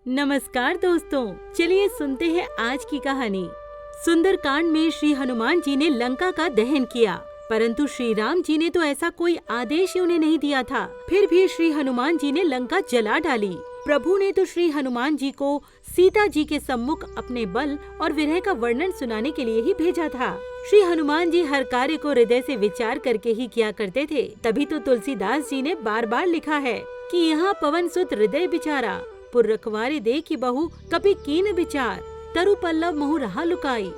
नमस्कार दोस्तों, चलिए सुनते हैं आज की कहानी। सुंदरकांड में श्री हनुमान जी ने लंका का दहन किया, परंतु श्री राम जी ने तो ऐसा कोई आदेश ही उन्हें नहीं दिया था। फिर भी श्री हनुमान जी ने लंका जला डाली। प्रभु ने तो श्री हनुमान जी को सीता जी के सम्मुख अपने बल और विरह का वर्णन सुनाने के लिए ही भेजा था। श्री हनुमान जी हर कार्य को हृदय से विचार करके ही किया करते थे। तभी तो तुलसीदास जी ने बार बार लिखा है कि यहाँ पवन सुत हृदय विचारा, पुर रखवारे दे की बहू कभी कीन विचार, तरु पल्लव महु रहा लुकाई,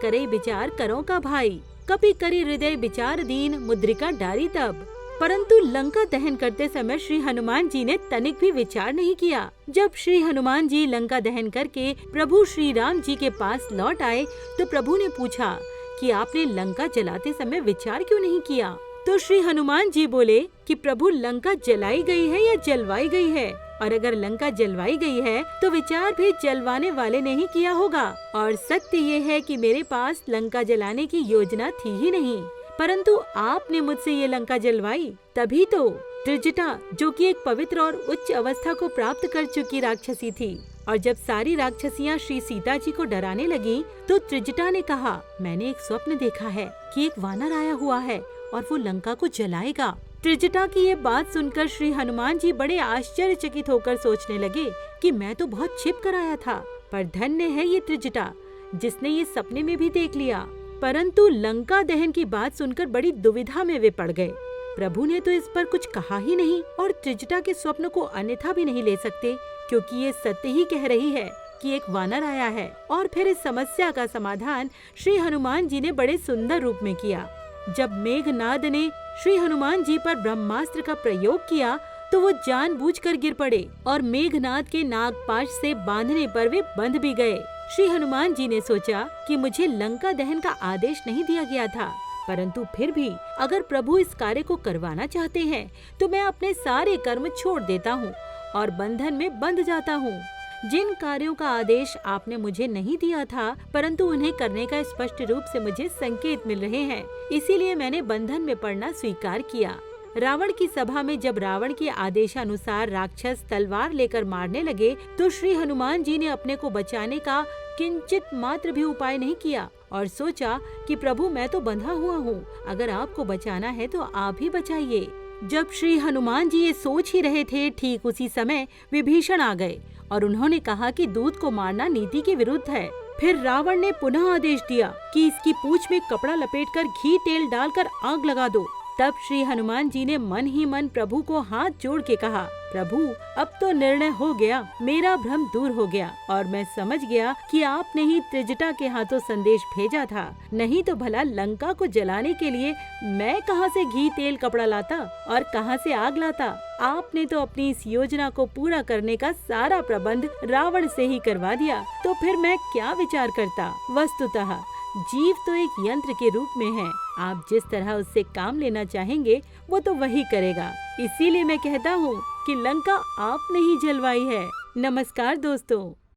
करे विचार करो का भाई, कभी करी हृदय विचार दीन, मुद्रिका डारी तब। परंतु लंका दहन करते समय श्री हनुमान जी ने तनिक भी विचार नहीं किया। जब श्री हनुमान जी लंका दहन करके प्रभु श्री राम जी के पास लौट आए तो प्रभु ने पूछा कि आपने लंका जलाते समय विचार क्यों नहीं किया। तो श्री हनुमान जी बोले कि प्रभु लंका जलाई गई है या जलवाई गई है, और अगर लंका जलवाई गई है तो विचार भी जलवाने वाले ने ही किया होगा। और सत्य ये है कि मेरे पास लंका जलाने की योजना थी ही नहीं, परंतु आपने मुझसे ये लंका जलवाई। तभी तो त्रिजटा, जो कि एक पवित्र और उच्च अवस्था को प्राप्त कर चुकी राक्षसी थी, और जब सारी राक्षसियां श्री सीता जी को डराने लगी तो त्रिजटा ने कहा, मैंने एक स्वप्न देखा है कि एक वानर आया हुआ है और वो लंका को जलाएगा। त्रिजटा की ये बात सुनकर श्री हनुमान जी बड़े आश्चर्यचकित होकर सोचने लगे कि मैं तो बहुत छिप कर आया था, पर धन्य है ये त्रिजटा जिसने ये सपने में भी देख लिया। परंतु लंका दहन की बात सुनकर बड़ी दुविधा में वे पड़ गए। प्रभु ने तो इस पर कुछ कहा ही नहीं और त्रिजटा के स्वप्न को अन्यथा भी नहीं ले सकते, क्योंकि ये सत्य ही कह रही है कि एक वानर आया है। और फिर इस समस्या का समाधान श्री हनुमान जी ने बड़े सुंदर रूप में किया। जब मेघनाद ने श्री हनुमान जी पर ब्रह्मास्त्र का प्रयोग किया तो वो जानबूझकर गिर पड़े और मेघनाद के नागपाश से बांधने पर वे बंध भी गए। श्री हनुमान जी ने सोचा कि मुझे लंका दहन का आदेश नहीं दिया गया था, परंतु फिर भी अगर प्रभु इस कार्य को करवाना चाहते हैं तो मैं अपने सारे कर्म छोड़ देता हूँ और बंधन में बंध जाता हूँ। जिन कार्यों का आदेश आपने मुझे नहीं दिया था, परंतु उन्हें करने का स्पष्ट रूप से मुझे संकेत मिल रहे हैं, इसीलिए मैंने बंधन में पड़ना स्वीकार किया। रावण की सभा में जब रावण के आदेशानुसार राक्षस तलवार लेकर मारने लगे तो श्री हनुमान जी ने अपने को बचाने का किंचित मात्र भी उपाय नहीं किया और सोचा कि प्रभु मैं तो बंधा हुआ हूँ, अगर आपको बचाना है तो आप ही बचाइए। जब श्री हनुमान जी ये सोच ही रहे थे, ठीक उसी समय विभीषण आ गए और उन्होंने कहा कि दूत को मारना नीति के विरुद्ध है। फिर रावण ने पुनः आदेश दिया कि इसकी पूंछ में कपड़ा लपेटकर घी तेल डालकर आग लगा दो। तब श्री हनुमान जी ने मन ही मन प्रभु को हाथ जोड़ के कहा, प्रभु अब तो निर्णय हो गया, मेरा भ्रम दूर हो गया और मैं समझ गया कि आपने ही त्रिजटा के हाथों संदेश भेजा था, नहीं तो भला लंका को जलाने के लिए मैं कहां से घी तेल कपड़ा लाता और कहां से आग लाता। आपने तो अपनी इस योजना को पूरा करने का सारा प्रबंध रावण से ही करवा दिया, तो फिर मैं क्या विचार करता। वस्तुतः जीव तो एक यंत्र के रूप में है, आप जिस तरह उससे काम लेना चाहेंगे वो तो वही करेगा। इसीलिए मैं कहता हूँ कि लंका आपने ही जलवाई है। नमस्कार दोस्तों।